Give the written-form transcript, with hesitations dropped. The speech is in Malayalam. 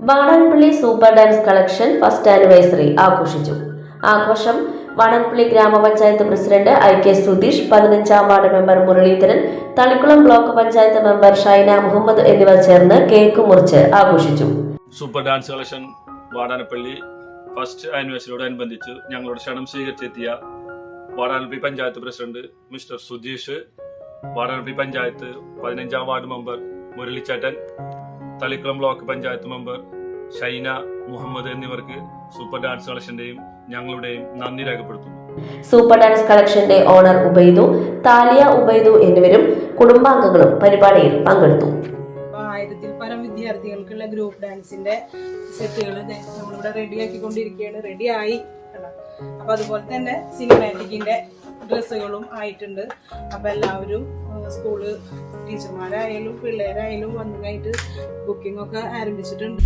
Vadanappally super dance collection first anniversary ആഘോഷിച്ചു. ആഘോഷം വാടാനപ്പള്ളി ഗ്രാമപഞ്ചായത്ത് പ്രസിഡന്റ് IK സുധീഷ്, 15ാം ward member Muraleedharan, Thalikkulam block panchayat member Shaina Muhammad എന്നിവർ ചേർന്ന് കേക്ക് മുറിച്ച് ആഘോഷിച്ചു. Super dance collection Vadanappally first ആനിവേഴ്സറിയോടനുബന്ധിച്ച് ഞങ്ങളുടെ ക്ഷണം സ്വീകരിച്ചെത്തിയ വാടാനപ്പള്ളി പഞ്ചായത്ത് പ്രസിഡന്റ് മിസ്റ്റർ സുധീഷ്, വാടാനപ്പള്ളി പഞ്ചായത്ത് 15ാം വാർഡ് മെമ്പർ മുരളിച്ചേട്ടൻ, തളിക്കുളം ബ്ലോക്ക് പഞ്ചായത്ത് മെമ്പർ ഷൈന മുഹമ്മദ് എന്നിവർക്ക് സൂപ്പർ ഡാൻസ് കളക്ഷന്റെയും ഞങ്ങളുടെയും നന്ദി രേഖപ്പെടുത്തുന്നു. സൂപ്പർ ഡാൻസ് കളക്ഷന്റെ ഓണർ ഉബൈദു, താലിയ ഉബൈദു എന്നിവരും കുടുംബാംഗങ്ങളും പരിപാടിയിൽ പങ്കെടുത്തു. 1000-ൽ പരം വിദ്യാർത്ഥികൾക്കുള്ള ഗ്രൂപ്പ് ഡാൻസിന്റെ സെറ്റുകൾ നമ്മളിവിടെ റെഡിയാക്കിക്കൊണ്ടിരിക്കുകയാണ്. റെഡിയായി. അപ്പൊ അതുപോലെ തന്നെ സിനിമാറ്റിക്കിന്റെ ഡ്രസ്സുകളും ആയിട്ടുണ്ട്. അപ്പൊ എല്ലാവരും സ്കൂള് ടീച്ചർമാരായാലും പിള്ളേരായാലും വന്നതായിട്ട് ബുക്കിംഗ് ഒക്കെ ആരംഭിച്ചിട്ടുണ്ട്.